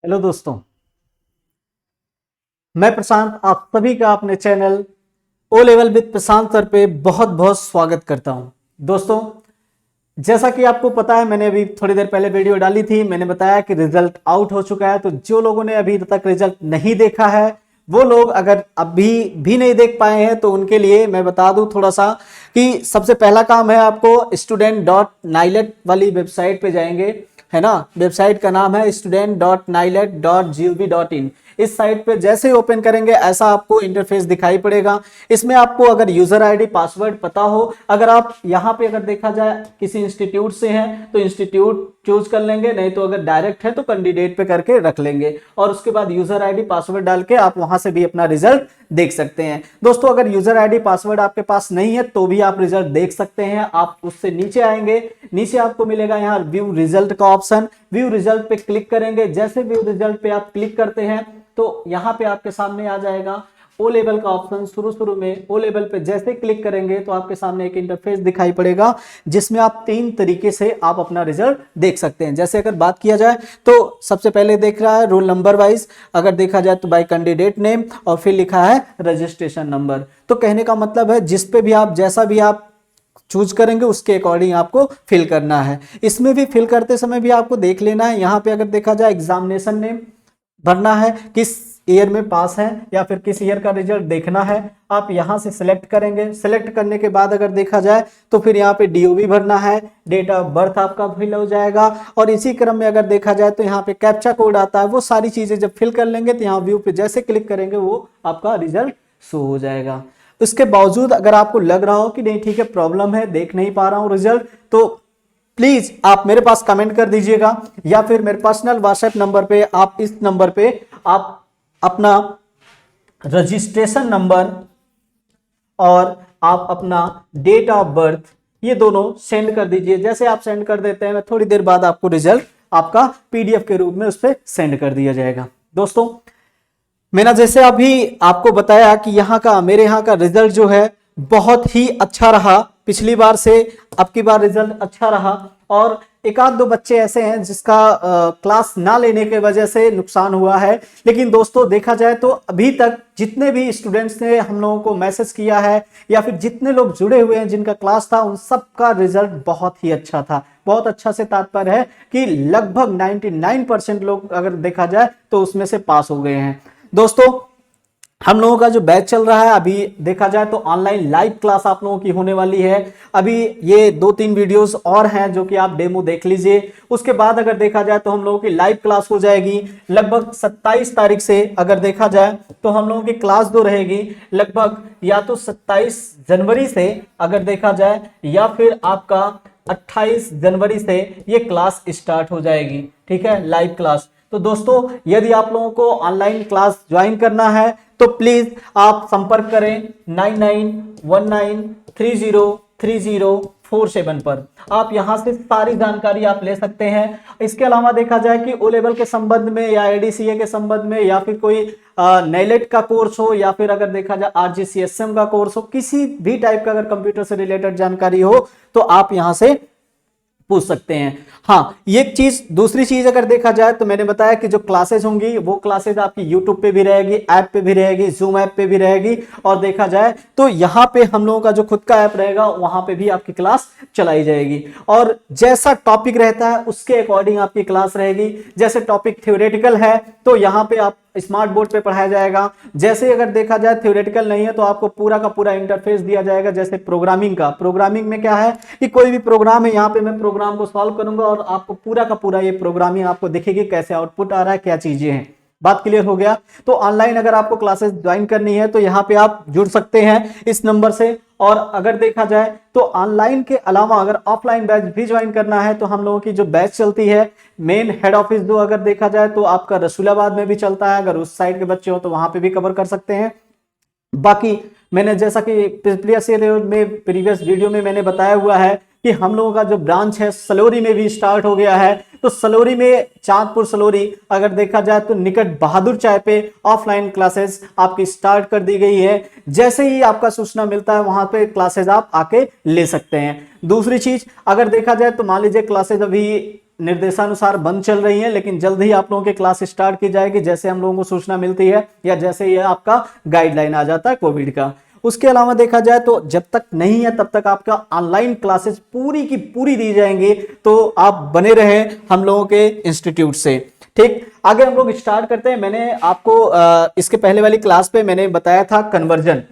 Hello दोस्तों, मैं प्रशांत आप सभी का अपने channel O level with Prashant sir पे बहुत बहुत स्वागत करता हूं। दोस्तों, जैसा कि आपको पता है, मैंने अभी थोड़ी देर पहले वीडियो डाली थी। मैंने बताया कि रिजल्ट आउट हो चुका है। तो जो लोगों ने अभी तक रिजल्ट नहीं देखा है, वो लोग अगर अभी भी नहीं देख पाए हैं तो उनके लिए मैं बता दूं थोड़ा सा कि सबसे पहला काम है, आपको student.nilet वाली वेबसाइट पे जाएंगे, है ना। वेबसाइट का नाम है student.nilet.gov.in। इस साइट पे जैसे ही ओपन करेंगे ऐसा आपको इंटरफेस दिखाई पड़ेगा। इसमें आपको अगर यूजर आईडी पासवर्ड पता हो, अगर आप यहाँ पे अगर देखा जाए किसी इंस्टीट्यूट से हैं तो इंस्टीट्यूट चूज कर लेंगे, नहीं तो अगर डायरेक्ट है तो कैंडिडेट पे करके रख लेंगे और उसके बाद यूजर आईडी पासवर्ड डाल के आप वहां से भी अपना रिजल्ट देख सकते हैं। दोस्तों, अगर यूजर आईडी पासवर्ड आपके पास नहीं है तो भी आप रिजल्ट देख सकते हैं। आप उससे नीचे आएंगे, नीचे आपको मिलेगा यहाँ व्यू रिजल्ट का ऑप्शन। व्यू रिजल्ट पे क्लिक करेंगे। जैसे व्यू रिजल्ट पे आप क्लिक करते हैं तो यहाँ पे आपके सामने आ जाएगा ओ लेवल का ऑप्शन। शुरू में ओ लेवल पे जैसे क्लिक करेंगे तो आपके सामने एक इंटरफेस दिखाई पड़ेगा, जिसमें आप 3 तरीके से आप अपना रिजल्ट देख सकते हैं। जैसे अगर बात किया जाए तो सबसे पहले देख रहा है रोल नंबर वाइज, अगर देखा जाए तो बाय कैंडिडेट नेम, और फिर लिखा है रजिस्ट्रेशन नंबर। तो कहने का मतलब है जिस पे भी आप जैसा भी आप चूज करेंगे उसके अकॉर्डिंग आपको फिल करना है। इसमें भी फिल करते समय भी आपको देख लेना है, यहाँ पे अगर देखा जाए एग्जामिनेशन नेम भरना है, किस ईयर में पास है या फिर किस ईयर का रिजल्ट देखना है, आप यहां से सिलेक्ट करेंगे। सिलेक्ट करने के बाद अगर देखा जाए तो फिर यहाँ पे डीओबी भरना है, डेट ऑफ बर्थ आपका फिल हो जाएगा। और इसी क्रम में अगर देखा जाए तो यहाँ पे कैप्चा कोड आता है। वो सारी चीजें जब फिल कर लेंगे तो यहाँ व्यू पे जैसे क्लिक करेंगे वो आपका रिजल्ट शो हो जाएगा। उसके बावजूद अगर आपको लग रहा हो कि नहीं ठीक है, प्रॉब्लम है, देख नहीं पा रहा हूँ रिजल्ट, तो प्लीज आप मेरे पास कमेंट कर दीजिएगा या फिर मेरे पर्सनल व्हाट्सएप नंबर पे आप इस नंबर पे आप अपना रजिस्ट्रेशन नंबर और आप अपना डेट ऑफ बर्थ ये दोनों सेंड कर दीजिए। जैसे आप सेंड कर देते हैं, मैं थोड़ी देर बाद आपको रिजल्ट आपका पीडीएफ के रूप में उस पर सेंड कर दिया जाएगा। दोस्तों, मैंने जैसे अभी आपको बताया कि मेरे यहाँ का रिजल्ट जो है बहुत ही अच्छा रहा। पिछली बार से अब की बार रिजल्ट अच्छा रहा और एक आध दो बच्चे ऐसे हैं जिसका क्लास ना लेने के वजह से नुकसान हुआ है। लेकिन दोस्तों, देखा जाए तो अभी तक जितने भी स्टूडेंट्स ने हम लोगों को मैसेज किया है या फिर जितने लोग जुड़े हुए हैं जिनका क्लास था, उन सब का रिजल्ट बहुत ही अच्छा था। बहुत अच्छा से तात्पर्य है कि लगभग 99% लोग अगर देखा जाए तो उसमें से पास हो गए हैं। दोस्तों, हम लोगों का जो बैच चल रहा है, अभी देखा जाए तो ऑनलाइन लाइव क्लास आप लोगों की होने वाली है। अभी ये 2-3 वीडियोस और हैं जो कि आप डेमो देख लीजिए। उसके बाद अगर देखा जाए तो हम लोगों की लाइव क्लास हो जाएगी लगभग 27 तारीख से। अगर देखा जाए तो हम लोगों की क्लास 2 रहेगी लगभग या तो 27 जनवरी से अगर देखा जाए, या फिर आपका 28 जनवरी से ये क्लास स्टार्ट हो जाएगी। ठीक है, लाइव क्लास। तो दोस्तों, यदि आप लोगों को ऑनलाइन क्लास ज्वाइन करना है तो प्लीज आप संपर्क करें 9919303047 पर। आप यहां से सारी जानकारी आप ले सकते हैं। इसके अलावा देखा जाए कि ओ लेवल के संबंध में या एडीसीए के संबंध में या फिर कोई नेलेट का कोर्स हो या फिर अगर देखा जाए आरजीसीएसएम का कोर्स हो, किसी भी टाइप का अगर कंप्यूटर से रिलेटेड जानकारी हो तो आप यहां से पूछ सकते हैं। हाँ, ये चीज, दूसरी चीज अगर देखा जाए तो मैंने बताया कि जो क्लासेस होंगी वो क्लासेस आपकी यूट्यूब पे भी रहेगी, ऐप पे भी रहेगी, जूम ऐप पे भी रहेगी। और देखा जाए तो यहाँ पे हम लोगों का जो खुद का ऐप रहेगा वहां पे भी आपकी क्लास चलाई जाएगी और जैसा टॉपिक रहता है उसके अकॉर्डिंग आपकी क्लास रहेगी। जैसे टॉपिक थ्योरेटिकल है तो यहाँ पे आप स्मार्ट बोर्ड पे पढ़ाया जाएगा। जैसे अगर देखा जाए थ्योरेटिकल नहीं है तो आपको पूरा का पूरा इंटरफेस दिया जाएगा। जैसे प्रोग्रामिंग में क्या है कि कोई भी प्रोग्राम है, यहाँ पे मैं प्रोग्राम को सॉल्व करूंगा और आपको पूरा का पूरा ये प्रोग्रामिंग आपको दिखेगी, कैसे आउटपुट आ रहा है, क्या चीजें हैं। बात क्लियर हो गया। तो ऑनलाइन अगर आपको क्लासेस ज्वाइन करनी है तो यहाँ पे आप जुड़ सकते हैं इस नंबर से। और अगर देखा जाए तो ऑनलाइन के अलावा अगर ऑफलाइन बैच भी ज्वाइन करना है तो हम लोगों की जो बैच चलती है, मेन हेड ऑफिस जो अगर देखा जाए तो आपका रसूलाबाद में भी चलता है। अगर उस साइड के बच्चे हो तो वहां पे भी कवर कर सकते हैं। बाकी मैंने जैसा कि प्रीवियस वीडियो में मैंने बताया हुआ है कि हम लोगों का जो ब्रांच है सलोरी में भी स्टार्ट हो गया है। तो सलोरी में, चांदपुर सलोरी अगर देखा जाए तो निकट बहादुर चाय पे ऑफलाइन क्लासेस आपकी स्टार्ट कर दी गई है। जैसे ही आपका सूचना मिलता है वहां पे क्लासेस आप आके ले सकते हैं। दूसरी चीज अगर देखा जाए तो मान लीजिए क्लासेस अभी निर्देशानुसार बंद चल रही हैं, लेकिन जल्द ही आप लोगों की क्लास स्टार्ट की जाएगी जैसे हम लोगों को सूचना मिलती है या जैसे ये आपका गाइडलाइन आ जाता है कोविड का। उसके अलावा देखा जाए तो जब तक नहीं है तब तक आपका ऑनलाइन क्लासेस पूरी की पूरी दी जाएंगी, तो आप बने रहे हम लोगों के इंस्टीट्यूट से। ठीक, आगे हम लोग स्टार्ट करते हैं। मैंने आपको इसके पहले वाली क्लास पे मैंने बताया था कन्वर्जन,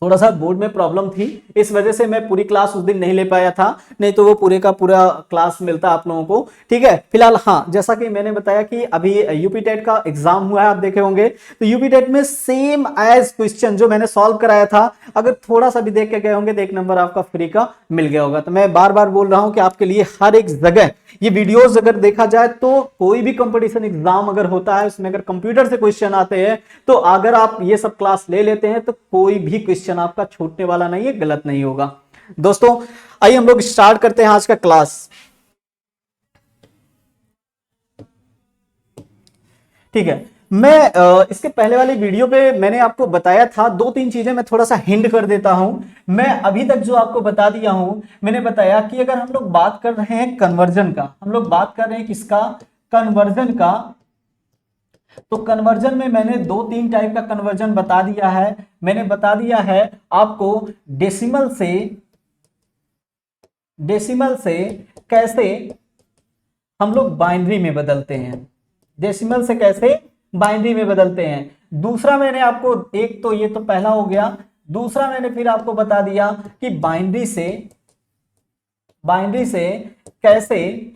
थोड़ा सा बोर्ड में प्रॉब्लम थी, इस वजह से मैं पूरी क्लास उस दिन नहीं ले पाया था, नहीं तो वो पूरे का पूरा क्लास मिलता आप लोगों को। ठीक है, फिलहाल हाँ, जैसा कि मैंने बताया कि अभी यूपी टेट का एग्जाम हुआ है, आप देखे होंगे, तो यूपी टेट में सेम एज क्वेश्चन जो मैंने सॉल्व कराया था, अगर थोड़ा सा भी देख के गए होंगे तो 1 नंबर आपका फ्री का मिल गया होगा। तो मैं बार बार बोल रहा हूं कि आपके लिए हर एक जगह ये वीडियोस अगर देखा जाए तो कोई भी कंपटीशन एग्जाम अगर होता है उसमें अगर कंप्यूटर से क्वेश्चन आते हैं, तो अगर आप ये सब क्लास ले लेते हैं तो कोई भी क्वेश्चन आपका छूटने वाला नहीं है, गलत नहीं होगा। दोस्तों आइए हम लोग स्टार्ट करते हैं आज का क्लास। ठीक है, मैं इसके पहले वाली वीडियो पे मैंने आपको बताया था 2-3 चीजें, मैं थोड़ा सा हिंट कर देता हूं। मैं अभी तक जो आपको बता दिया हूं, मैंने बताया कि अगर हम लोग बात कर रहे हैं कन्वर्जन का, हम लोग बात कर रहे हैं किसका, कन्वर्जन का, तो कन्वर्जन में मैंने 2-3 टाइप का कन्वर्जन बता दिया है। मैंने बता दिया है आपको डेसिमल से कैसे हम लोग बाइनरी में बदलते हैं, डेसिमल से कैसे बाइनरी में बदलते हैं। दूसरा मैंने आपको, एक तो ये तो पहला हो गया, दूसरा मैंने फिर आपको बता दिया कि बाइनरी से कैसे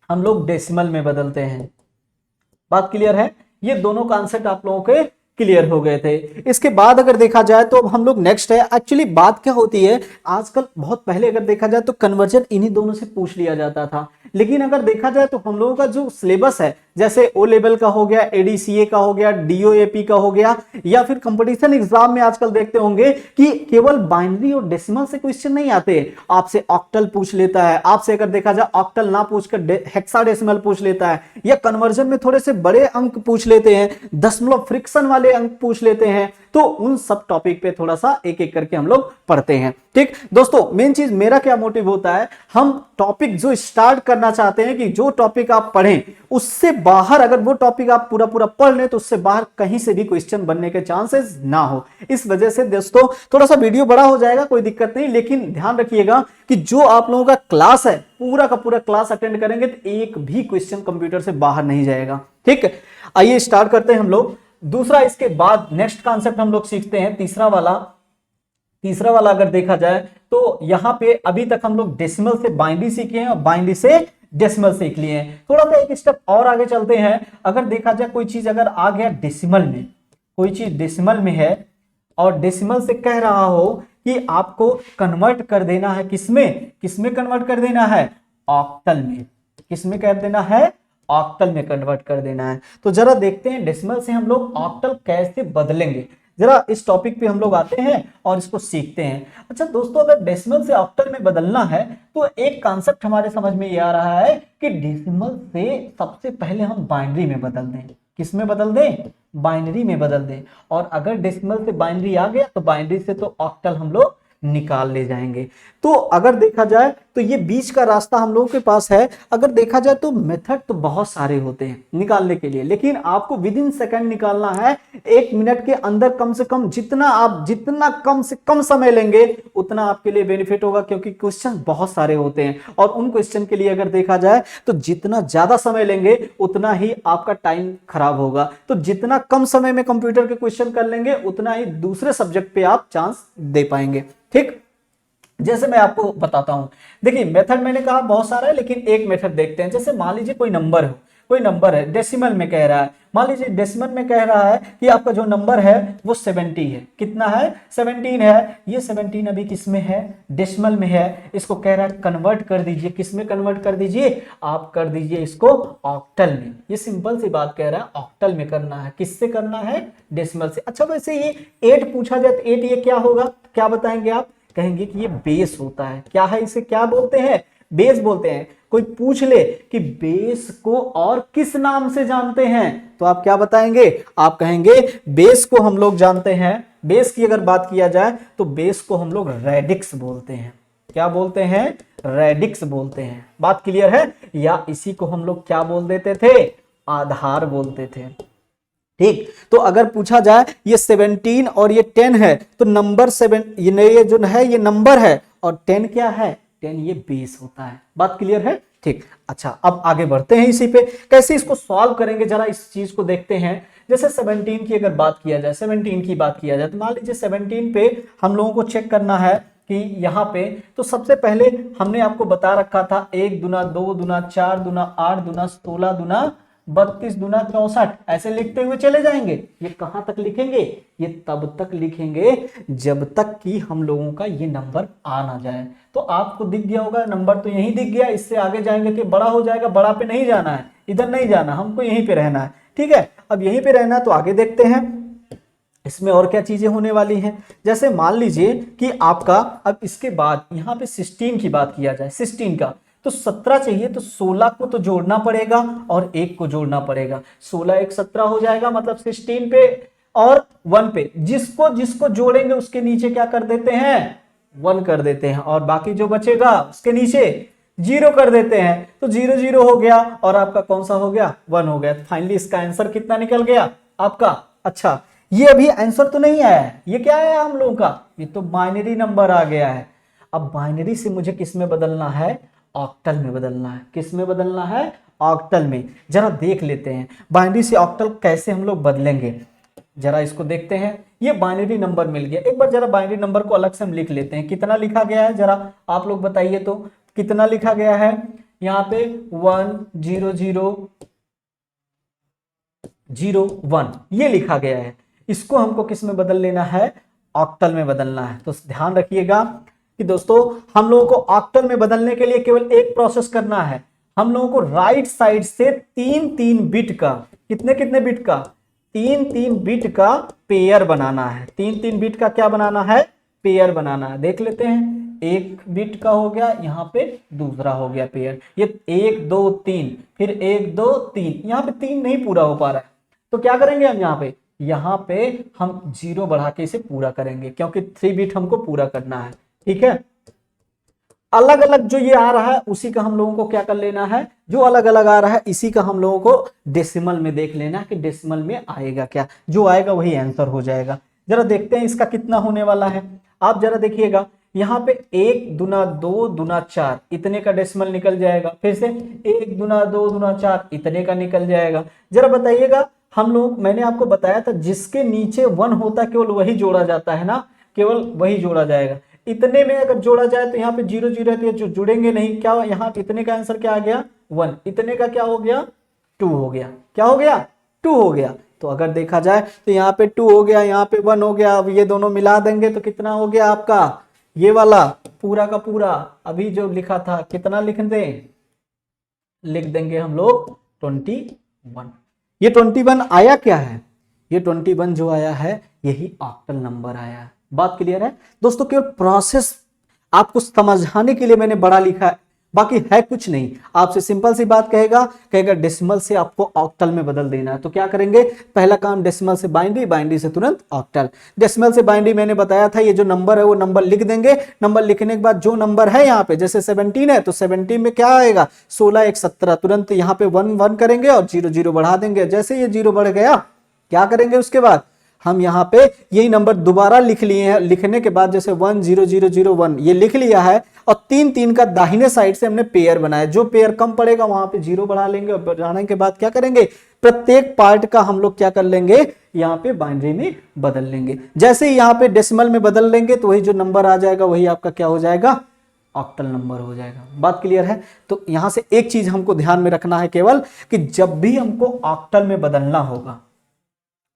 हम लोग डेसिमल में बदलते हैं। बात क्लियर है? ये दोनों कॉन्सेप्ट आप लोगों के क्लियर हो गए थे। इसके बाद अगर देखा जाए तो अब हम लोग नेक्स्ट है, एक्चुअली बात क्या होती है, आजकल बहुत पहले अगर देखा जाए तो कन्वर्जन इन्हीं दोनों से पूछ लिया जाता था, लेकिन अगर देखा जाए तो हम लोगों का जो सिलेबस है, जैसे ओ लेवल का हो गया, एडीसीए का हो गया, डीओएपी का हो गया, या फिर कंपटीशन एग्जाम में आजकल देखते होंगे कि केवल बाइनरी और डेसिमल से क्वेश्चन नहीं आते, आपसे ऑक्टल पूछ लेता है, आपसे अगर देखा जाए ऑक्टल ना पूछकर हेक्साडेसिमल पूछ लेता है, या कन्वर्जन में थोड़े से बड़े अंक पूछ लेते हैं, दशमलव फ्रिक्शन वाले अंक पूछ लेते हैं। तो उन सब टॉपिक पे थोड़ा सा एक एक करके हम लोग पढ़ते हैं। ठीक दोस्तों, मेन चीज मेरा क्या मोटिव होता है, हम टॉपिक जो स्टार्ट करना चाहते हैं कि जो टॉपिक आप पढ़ें उससे बाहर, अगर वो टॉपिक आप पूरा पूरा पढ़ लें तो उससे बाहर कहीं से भी क्वेश्चन बनने के चांसेस ना हो। इस वजह से दोस्तों थोड़ा सा वीडियो बड़ा हो जाएगा, कोई दिक्कत नहीं, लेकिन ध्यान रखिएगा कि जो आप लोगों का क्लास है पूरा का पूरा क्लास अटेंड करेंगे तो एक भी क्वेश्चन कंप्यूटर से बाहर नहीं जाएगा। ठीक, आइए स्टार्ट करते हैं हम लोग। दूसरा, इसके बाद नेक्स्ट कॉन्सेप्ट हम लोग सीखते हैं तीसरा वाला अगर देखा जाए तो यहां पे अभी तक हम लोग डेसिमल से बाइनरी सीखे हैं और बाइनरी से डेसिमल सीख लिए हैं। थोड़ा सा एक स्टेप और आगे चलते हैं। अगर देखा जाए कोई चीज अगर आ गया डेसिमल में, कोई चीज डेसिमल में है और डेसिमल से कह रहा हो कि आपको कन्वर्ट कर देना है, किसमें कन्वर्ट कर देना है, ऑक्टल में। किसमें कर देना है, ऑक्टल में कन्वर्ट कर देना है। तो जरा देखते हैं डेसिमल से हम लोग ऑक्टल कैसे बदलेंगे, जरा इस टॉपिक पे हम लोग आते हैं और इसको सीखते हैं। अच्छा दोस्तों, अगर डेसिमल से ऑक्टल में बदलना है तो एक कॉन्सेप्ट हमारे समझ में ये आ रहा है कि डेसिमल से सबसे पहले हम बाइनरी में बदल दें। किसमें बदल दें, बाइनरी में बदल दें। और अगर डेसिमल से बाइनरी आ गया तो बाइनरी से तो ऑक्टल हम लोग निकाल ले जाएंगे। तो अगर देखा जाए तो ये बीच का रास्ता हम लोगों के पास है। अगर देखा जाए तो मेथड तो बहुत सारे होते हैं निकालने के लिए, लेकिन आपको विद इन सेकंड निकालना है। 1 मिनट के अंदर कम से कम जितना कम से कम समय लेंगे उतना आपके लिए बेनिफिट होगा, क्योंकि क्वेश्चन बहुत सारे होते हैं और उन क्वेश्चन के लिए अगर देखा जाए तो जितना ज्यादा समय लेंगे उतना ही आपका टाइम खराब होगा। तो जितना कम समय में कंप्यूटर के क्वेश्चन कर लेंगे उतना ही दूसरे सब्जेक्ट पे आप चांस दे पाएंगे। ठीक, जैसे मैं आपको बताता हूं, देखिए मेथड मैंने कहा बहुत सारा है, लेकिन एक मेथड देखते हैं। जैसे मान लीजिए कोई नंबर है डेसिमल में कह रहा है, मान लीजिए डेसिमल में कह रहा है कि आपका जो नंबर है वो 70 है। कितना है, 17 है। ये 17 अभी किस में है, डेसिमल में है। इसको कह रहा है कन्वर्ट कर दीजिए। किस में कन्वर्ट कर दीजिए, आप कर दीजिए इसको ऑक्टल में। ये सिंपल सी बात कह रहा है, ऑक्टल में करना है। किससे करना है, डेसिमल से। अच्छा वैसे ये 8 पूछा जाए तो 8 ये क्या होगा, क्या बताएंगे आप, कहेंगे कि ये बेस होता है। क्या है, इसे क्या बोलते हैं, बेस बोलते हैं। कोई पूछ ले कि बेस को और किस नाम से जानते हैं तो आप क्या बताएंगे, आप कहेंगे बेस को हम लोग जानते हैं। बेस की अगर बात किया जाए तो बेस को हम लोग रेडिक्स बोलते हैं। क्या बोलते हैं, रेडिक्स बोलते हैं। बात क्लियर है। या इसी को हम लोग क्या बोल देते थे, आधार बोलते थे। ठीक, तो अगर पूछा जाए ये 17 और ये 10 है तो नंबर 7 ये जो है ये नंबर है और 10 क्या है, 10 ये बेस होता है। बात क्लियर है। ठीक, अच्छा अब आगे बढ़ते हैं इसी पे, कैसे इसको सॉल्व करेंगे जरा इस चीज को देखते हैं। जैसे 17 की अगर बात किया जाए, 17 की बात किया जाए तो मान लीजिए 17 पे हम लोगों को चेक करना है कि यहाँ पे, तो सबसे पहले हमने आपको बता रखा था 1 दूना 2 दूना 4 दूना 8 दूना 16 दूना 32 दूना 64, ऐसे लिखते हुए चले जाएंगे। ये कहां तक लिखेंगे, ये तब तक लिखेंगे जब तक कि हम लोगों का ये नंबर आ ना जाए। तो आपको दिख गया होगा नंबर, तो यहीं दिख गया, इससे आगे जाएंगे कि बड़ा हो जाएगा, बड़ा पे नहीं जाना है, इधर नहीं जाना, हमको यहीं पे रहना है। ठीक है, अब यहीं पे रहना है तो आगे देखते हैं इसमें और क्या चीजें होने वाली हैं। जैसे मान लीजिए कि आपका अब इसके बाद यहाँ पे 16 की बात किया जाए, 16 का तो 17 चाहिए, तो 16 को तो जोड़ना पड़ेगा और 1 को जोड़ना पड़ेगा। 16 1 17 हो जाएगा, मतलब 16 पे और 1 पे जिसको जिसको जोड़ेंगे उसके नीचे क्या कर देते हैं, 1 कर देते हैं, और बाकी जो बचेगा उसके नीचे 0 कर देते हैं। तो 0 0 हो गया और आपका कौन सा हो गया, 1 हो गया। तो फाइनली इसका आंसर कितना निकल गया आपका। अच्छा, ये अभी आंसर तो नहीं आया है, ये क्या है हम लोगों का, ये तो बाइनरी नंबर आ गया है। अब बाइनरी से मुझे किस में बदलना है, ऑक्टल में बदलना है। किस में बदलना है, ऑक्टल में। जरा देख लेते हैं बाइनरी से ऑक्टल कैसे हम लोग बदलेंगे, जरा इसको देखते हैं। ये बाइनरी नंबर मिल गया, एक बार जरा बाइनरी नंबर को अलग से हम लिख लेते हैं। कितना लिखा गया है जरा आप लोग बताइए तो, कितना लिखा गया है यहाँ पे 1 0 0 0 1 ये लिखा गया है। इसको हमको किस में बदल लेना है, ऑक्टल में बदलना है। तो ध्यान रखिएगा कि दोस्तों हम लोगों को ऑक्टल में बदलने के लिए केवल एक प्रोसेस करना है। हम लोगों को राइट साइड से 3 बिट का, कितने कितने बिट का, 3 बिट का पेयर बनाना है। 3 बिट का क्या बनाना है, पेयर बनाना है। देख लेते हैं, 1 बिट का हो गया, यहाँ पे दूसरा हो गया पेयर। ये 1 2 3, फिर 1 2 3, यहाँ पे 3 नहीं पूरा हो पा रहा है, तो क्या करेंगे हम यहाँ पे हम 0 बढ़ा के इसे पूरा करेंगे, क्योंकि 3 बिट हमको पूरा करना है। ठीक है, अलग अलग जो ये आ रहा है उसी का हम लोगों को क्या कर लेना है, जो अलग अलग आ रहा है इसी का हम लोगों को डेसिमल में देख लेना है कि डेसिमल में आएगा क्या, जो आएगा वही आंसर हो जाएगा। जरा देखते हैं इसका कितना होने वाला है। आप जरा देखिएगा यहाँ पे 1 दूना 2 दूना 4 इतने का डेसिमल निकल जाएगा, फिर से 1 दूना 2 दूना 4 इतने का निकल जाएगा। जरा बताइएगा, हम लोग, मैंने आपको बताया था जिसके नीचे 1 होता है केवल वही जोड़ा जाता है ना, केवल वही जोड़ा जाएगा। इतने में अगर जोड़ा जाए तो यहाँ पे 0 0 रहती है, जो जुड़ेंगे नहीं। क्या यहाँ इतने का आंसर क्या आ गया, 1। इतने का क्या हो गया, 2 हो गया। क्या हो गया, 2 हो गया। तो अगर देखा जाए तो यहाँ पे 2 हो गया, यहाँ पे 1 हो गया। अब ये दोनों मिला देंगे तो कितना हो गया आपका, ये वाला पूरा का पूरा अभी जो लिखा था कितना लिख दें, लिख देंगे हम लोग 21। ये 21 आया क्या है, ये 21 जो आया है यही ऑक्टल नंबर आया है। बात क्लियर है दोस्तों, केवल प्रोसेस आपको समझाने के लिए मैंने बड़ा लिखा है, बाकी है कुछ नहीं। आपसे सिंपल सी बात कहेगा डेसिमल से आपको ऑक्टल में बदल देना है, तो क्या करेंगे, पहला काम डेसिमल से बाइनरी, बाइनरी से तुरंत ऑक्टल। डेसिमल से बाइनरी मैंने बताया था, ये जो नंबर है वो नंबर लिख देंगे। नंबर लिखने के बाद जो नंबर है यहाँ पे, जैसे 17 है तो 17 में क्या आएगा, 16 1 17, तुरंत यहाँ पे 1 1 करेंगे और 0 0 बढ़ा देंगे। जैसे ये 0 बढ़ गया, क्या करेंगे उसके बाद हम यहाँ पे यही नंबर दोबारा लिख लिए हैं। लिखने के बाद जैसे 1 0 0 0 1 ये लिख लिया है, और 3 3 का दाहिने साइड से हमने पेयर बनाया। जो पेयर कम पड़ेगा वहां पे 0 बढ़ा लेंगे, और बढ़ाने के बाद क्या करेंगे, प्रत्येक पार्ट का हम लोग क्या कर लेंगे, यहाँ पे बाइनरी में बदल लेंगे। जैसे ही यहाँ पे डेसिमल में बदल लेंगे तो वही जो नंबर आ जाएगा वही आपका क्या हो जाएगा, ऑक्टल नंबर हो जाएगा। बात क्लियर है। तो यहां से एक चीज हमको ध्यान में रखना है केवल, कि जब भी हमको ऑक्टल में बदलना होगा,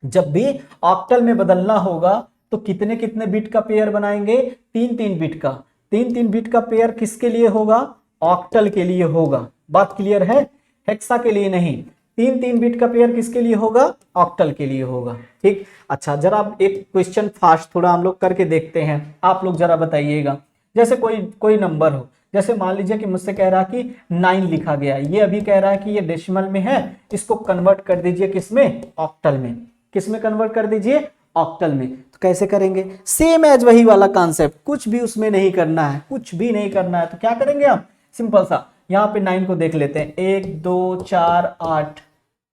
जब भी ऑक्टल में बदलना होगा तो कितने कितने बिट का पेयर बनाएंगे, 3 3 बिट का। 3 3 बिट का पेयर किसके लिए होगा, ऑक्टल के लिए होगा। बात क्लियर है, हेक्सा के लिए नहीं। 3 3 बिट का पेयर किसके लिए होगा, ऑक्टल के लिए होगा। ठीक, अच्छा जरा एक क्वेश्चन फास्ट थोड़ा हम लोग करके देखते हैं, आप लोग जरा बताइएगा। जैसे कोई नंबर हो, जैसे मान लीजिए कि मुझसे कह रहा कि 9 लिखा गया, ये अभी कह रहा है कि ये डेसिमल में है, इसको कन्वर्ट कर दीजिए किसमें, ऑक्टल में। किसमें कन्वर्ट कर दीजिए, ऑक्टल में। तो कैसे करेंगे? सेम एज वही वाला कॉन्सेप्ट, कुछ भी उसमें नहीं करना है, कुछ भी नहीं करना है। तो क्या करेंगे हम? सिंपल सा यहाँ पे 9 को देख लेते हैं, 1 2 4 8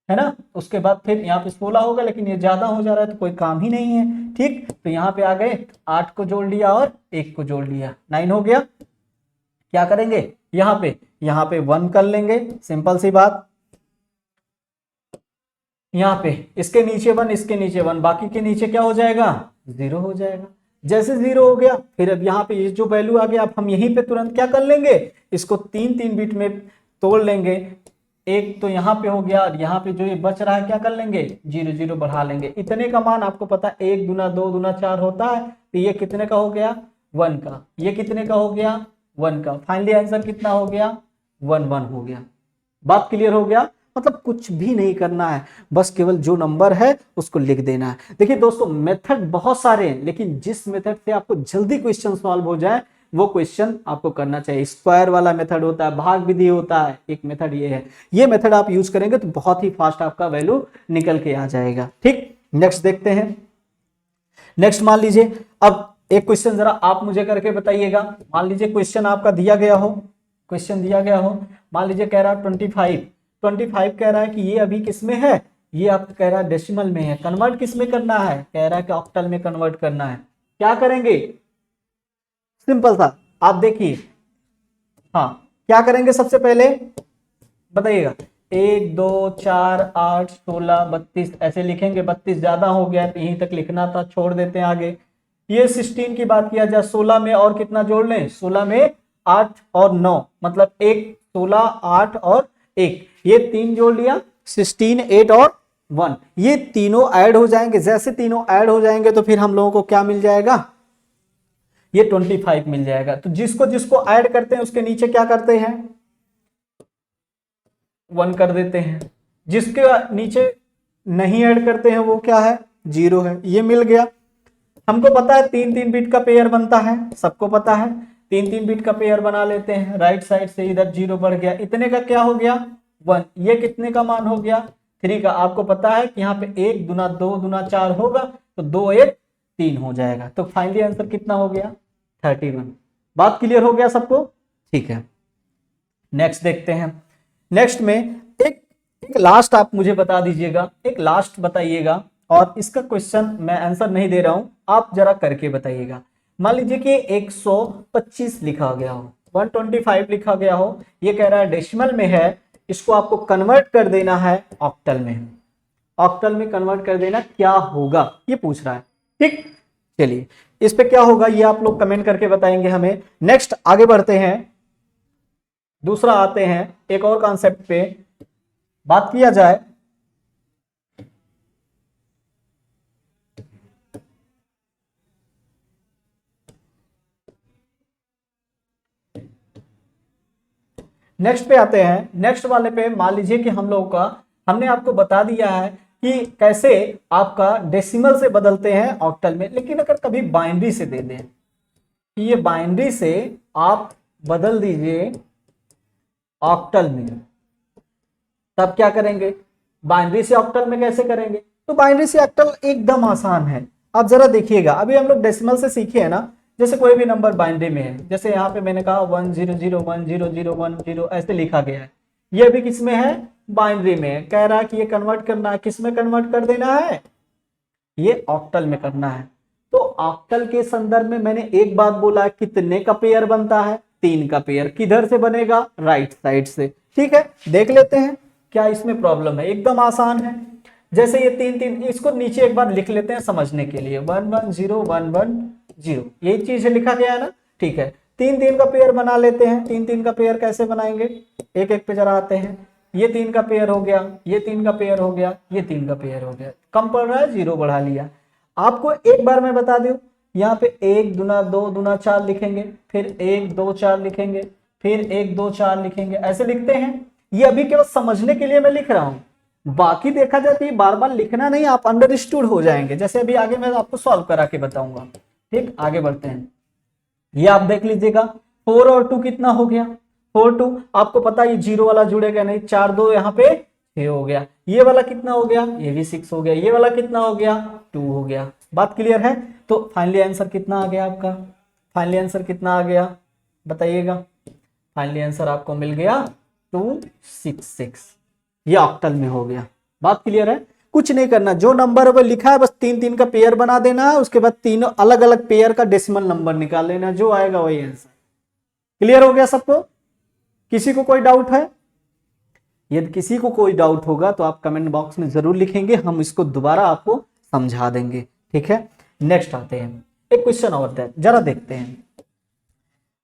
है ना। उसके बाद फिर यहाँ पे 16 होगा, लेकिन ये ज्यादा हो जा रहा है तो कोई काम ही नहीं है। ठीक, तो यहाँ पे आ गए, 8 को जोड़ लिया और 1 को जोड़ लिया, 9 हो गया। क्या करेंगे? यहाँ पे 1 कर लेंगे, सिंपल सी बात। यहाँ पे इसके नीचे 1, इसके नीचे 1, बाकी के नीचे क्या हो जाएगा? 0 हो जाएगा। जैसे 0 हो गया, फिर अब यहाँ पे ये जो वैल्यू आ गया, अब हम यहीं पे तुरंत क्या कर लेंगे? इसको 3 बिट में तोड़ लेंगे। एक तो यहाँ पे हो गया, और यहाँ पे जो ये बच रहा है क्या कर लेंगे? 0 0 बढ़ा लेंगे। इतने का मान आपको पता है 1 दूना 2 दूना 4 होता है, तो ये कितने का हो गया? 1 का। ये कितने का हो गया? 1 का। फाइनली आंसर कितना हो गया? 1 1 हो गया। बात क्लियर हो गया? मतलब कुछ भी नहीं करना है, बस केवल जो नंबर है उसको लिख देना है। देखिए दोस्तों, मेथड बहुत सारे हैं, लेकिन जिस मेथड से आपको जल्दी क्वेश्चन सॉल्व हो जाए वो क्वेश्चन आपको करना चाहिए। स्क्वायर वाला मेथड होता है, भाग विधि होता है, एक मेथड ये है। ये मेथड आप यूज करेंगे तो बहुत ही फास्ट आपका वैल्यू निकल के आ जाएगा। ठीक, नेक्स्ट देखते हैं। नेक्स्ट मान लीजिए, अब एक क्वेश्चन जरा आप मुझे करके बताइएगा। मान लीजिए क्वेश्चन आपका दिया गया हो, मान लीजिए कह रहा है 25 कह रहा है कि ये अभी किस में है? ये आपका कह रहा है डेसिमल में है। कन्वर्ट किस में करना है? कह रहा है कि ऑक्टल में कन्वर्ट करना है। क्या करेंगे? सिंपल सा, आप देखिए, हाँ क्या करेंगे? सबसे पहले बताइएगा, 1 2 4 8 16 32 ऐसे लिखेंगे। 32 ज्यादा हो गया तो यहीं तक लिखना था, छोड़ देते हैं आगे। ये 16 की बात किया जाए, 16 में और कितना जोड़ लें? 16 में 8 और 9, मतलब 1 16 8 और 1, ये 3 जोड़ लिया, 16 8 और 1, ये तीनों ऐड हो जाएंगे। जैसे तीनों ऐड हो जाएंगे तो फिर हम लोगों को क्या मिल जाएगा? ये 25 मिल जाएगा। तो जिसको जिसको ऐड करते हैं उसके नीचे क्या करते हैं? 1 कर देते हैं। जिसके नीचे नहीं ऐड करते हैं वो क्या है? 0 है। ये मिल गया। हमको पता है 3 बिट का पेयर बनता है, सबको पता है। 3 बिट का पेयर बना लेते हैं। राइट साइड से इधर 0 बढ़ गया, इतने का क्या हो गया? 1। ये कितने का मान हो गया? 3 का। आपको पता है कि यहाँ पे 1 दूना 2 दूना 4 होगा, तो 2 1 3 हो जाएगा। तो फाइनली आंसर कितना हो गया? 31। बात क्लियर हो गया सबको? ठीक है, नेक्स्ट देखते हैं। नेक्स्ट में एक लास्ट आप मुझे बता दीजिएगा, एक लास्ट बताइएगा, और इसका क्वेश्चन मैं आंसर नहीं दे रहा हूं, आप जरा करके बताइएगा। मान लीजिए कि 125 लिखा गया हो, 125 लिखा गया हो, ये कह रहा है डेसिमल में है, इसको आपको कन्वर्ट कर देना है ऑक्टल में। ऑक्टल में कन्वर्ट कर देना, क्या होगा ये पूछ रहा है। ठीक, चलिए इस पे क्या होगा ये आप लोग कमेंट करके बताएंगे हमें। नेक्स्ट आगे बढ़ते हैं, दूसरा आते हैं, एक और कॉन्सेप्ट पे बात किया जाए। नेक्स्ट पे आते हैं। नेक्स्ट वाले पे मान लीजिए कि हम लोगों का, हमने आपको बता दिया है कि कैसे आपका डेसिमल से बदलते हैं ऑक्टल में, लेकिन अगर कभी बाइनरी से दे दें, ये बाइनरी से आप बदल दीजिए ऑक्टल में, तब क्या करेंगे? बाइनरी से ऑक्टल में कैसे करेंगे? तो बाइनरी से ऑक्टल एकदम आसान है। आप जरा देखिएगा, अभी हम लोग डेसिमल से सीखे हैं ना, जैसे कोई भी नंबर बाइनरी में है, जैसे यहाँ पे मैंने कहा 1001010 ऐसे लिखा गया है, ये भी किस में है? बाइनरी में है। कह रहा है कि ये कन्वर्ट करना है, किस में कन्वर्ट कर देना है? ये ऑक्टल में करना है। तो ऑक्टल के संदर्भ में मैंने एक बात बोला, कितने का पेयर बनता है? 3 का पेयर। किधर से बनेगा? राइट साइड से। ठीक है, देख लेते हैं क्या इसमें प्रॉब्लम है। एकदम आसान है। जैसे ये 3 इसको नीचे एक बार लिख लेते हैं समझने के लिए, 110110, यही चीज लिखा गया है ना। ठीक है, 3 का पेयर बना लेते हैं। 3 का पेयर कैसे बनाएंगे? एक एक पे जरा आते हैं। ये 3 का पेयर हो गया, ये 3 का पेयर हो गया, ये 3 का पेयर हो गया। कम पड़ रहा है, 0 बढ़ा लिया। आपको एक बार मैं बता दूं, यहाँ पे 1 दूना 2 दूना 4 लिखेंगे, फिर 1 2 4 लिखेंगे, फिर 1 2 4 लिखेंगे, ऐसे लिखते हैं। ये अभी केवल समझने के लिए मैं लिख रहा हूं, बाकी देखा जाए तो ये बार बार लिखना नहीं, आप अंडरस्टूड हो जाएंगे। जैसे अभी आगे मैं आपको सॉल्व करा के बताऊंगा। ठीक, आगे बढ़ते हैं। ये आप देख लीजिएगा, 4 और 2 कितना हो गया? 4 2, आपको पता है ये 0 वाला जुड़ेगा नहीं, 4 2 यहाँ पे 6 हो गया। ये वाला कितना हो गया? ये भी 6 हो गया। ये वाला कितना हो गया? 2 हो गया। बात क्लियर है? तो फाइनली आंसर कितना आ गया आपका? फाइनली आंसर कितना आ गया बताइएगा? फाइनली आंसर आपको मिल गया 266। ये ऑक्टल में हो गया। बात क्लियर है? कुछ नहीं करना, जो नंबर वो लिखा है बस 3 3 का पेयर बना देना है, उसके बाद तीनों अलग अलग पेयर का डेसिमल नंबर निकाल लेना, जो आएगा वही आंसर। क्लियर हो गया सबको? किसी को कोई डाउट है? यदि किसी को कोई डाउट होगा तो आप कमेंट बॉक्स में जरूर लिखेंगे, हम इसको दोबारा आपको समझा देंगे। ठीक है, नेक्स्ट आते हैं, एक क्वेश्चन और है, जरा देखते हैं।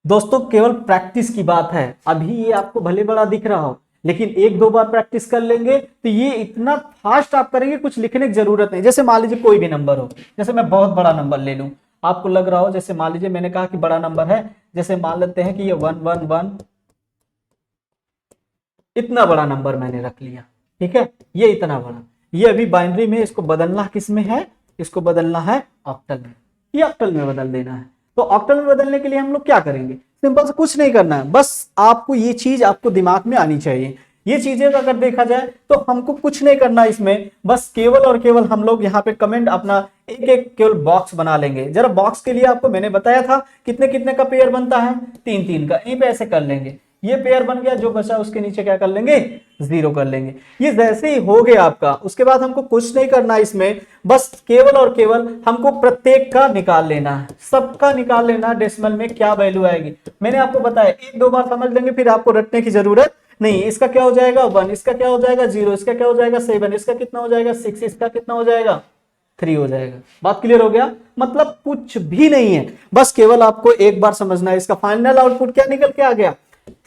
दोस्तों केवल प्रैक्टिस की बात है, अभी ये आपको भले बड़ा दिख रहा हो, लेकिन 1 2 बार प्रैक्टिस कर लेंगे तो ये इतना फास्ट आप करेंगे, कुछ लिखने की जरूरत नहीं। जैसे मान लीजिए कोई भी नंबर हो, जैसे मैं बहुत बड़ा नंबर ले लूं, आपको लग रहा हो जैसे मान लीजिए मैंने कहा कि बड़ा नंबर है, जैसे मान लेते हैं कि ये 111, इतना बड़ा नंबर मैंने रख लिया। ठीक है, ये इतना बड़ा, ये अभी बाइनरी में, इसको बदलना किस में है? इसको बदलना है ऑक्टल में, ये ऑक्टल में बदल देना है। तो ऑक्टल में बदलने के लिए हम लोग क्या करेंगे? सिंपल से कुछ नहीं करना है, बस आपको ये चीज आपको दिमाग में आनी चाहिए। ये चीजें अगर देखा जाए तो हमको कुछ नहीं करना इसमें, बस केवल और केवल हम लोग यहाँ पे कमेंट अपना एक एक केवल बॉक्स बना लेंगे। जरा बॉक्स के लिए आपको मैंने बताया था कितने कितने का पेयर बनता है, 3 3 का, यहीं पे ऐसे कर लेंगे। ये पेयर बन गया, जो बचा उसके नीचे क्या कर लेंगे? 0 कर लेंगे। ये जैसे ही हो गया आपका, उसके बाद हमको कुछ नहीं करना इसमें, बस केवल और केवल हमको प्रत्येक का निकाल लेना है, सबका निकाल लेना, डेसिमल में क्या वैल्यू आएगी। मैंने आपको बताया 1 2 बार समझ लेंगे, फिर आपको रटने की जरूरत नहीं। इसका क्या हो जाएगा 1, इसका क्या हो जाएगा 0, इसका क्या हो जाएगा 7, इसका कितना हो जाएगा 6, इसका कितना हो जाएगा 3 हो जाएगा। बात क्लियर हो गया? मतलब कुछ भी नहीं है, बस केवल आपको एक बार समझना है। इसका फाइनल आउटपुट क्या निकल के आ गया?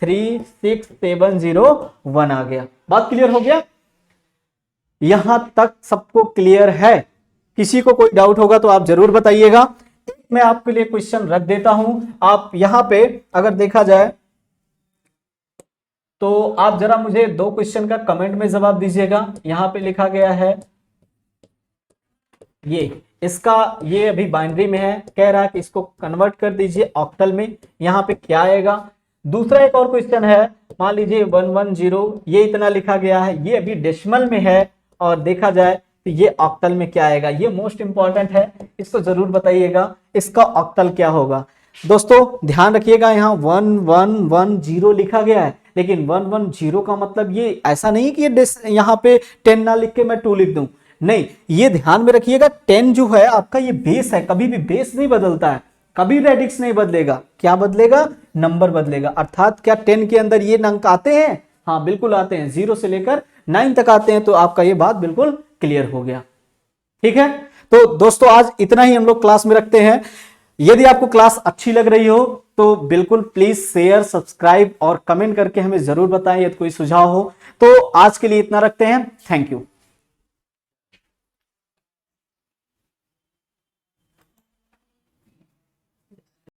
36701 आ गया। बात क्लियर हो गया? यहां तक सबको क्लियर है? किसी को कोई डाउट होगा तो आप जरूर बताइएगा। मैं आपके लिए क्वेश्चन रख देता हूं, आप यहां पे अगर देखा जाए तो आप जरा मुझे 2 क्वेश्चन का कमेंट में जवाब दीजिएगा। यहां पे लिखा गया है ये अभी बाइनरी में है, कह रहा है कि इसको कन्वर्ट कर दीजिए ऑक्टल में, यहां पे क्या आएगा। दूसरा एक और क्वेश्चन है, मान लीजिए 110, ये इतना लिखा गया है, ये अभी डेसिमल में है, और देखा जाए तो ये ऑक्टल में क्या आएगा। ये मोस्ट इंपॉर्टेंट है, इसको जरूर बताइएगा, इसका ऑक्टल क्या होगा। दोस्तों ध्यान रखिएगा, यहाँ 1110 लिखा गया है, लेकिन 110 का मतलब ये ऐसा नहीं कि ये यहाँ पे 10 ना लिख के मैं 2 लिख दूं, नहीं, ये ध्यान में रखिएगा 10 जो है आपका ये बेस है, कभी भी बेस नहीं बदलता है, कभी रेडिक्स नहीं बदलेगा। क्या बदलेगा? नंबर बदलेगा। अर्थात क्या 10 के अंदर ये अंक आते हैं? हाँ बिल्कुल आते हैं, 0 से लेकर 9 तक आते हैं। तो आपका ये बात बिल्कुल क्लियर हो गया। ठीक है, तो दोस्तों आज इतना ही हम लोग क्लास में रखते हैं। यदि आपको क्लास अच्छी लग रही हो तो बिल्कुल प्लीज शेयर, सब्सक्राइब और कमेंट करके हमें जरूर बताएं। यदि कोई सुझाव हो तो आज के लिए इतना रखते हैं। Thank you.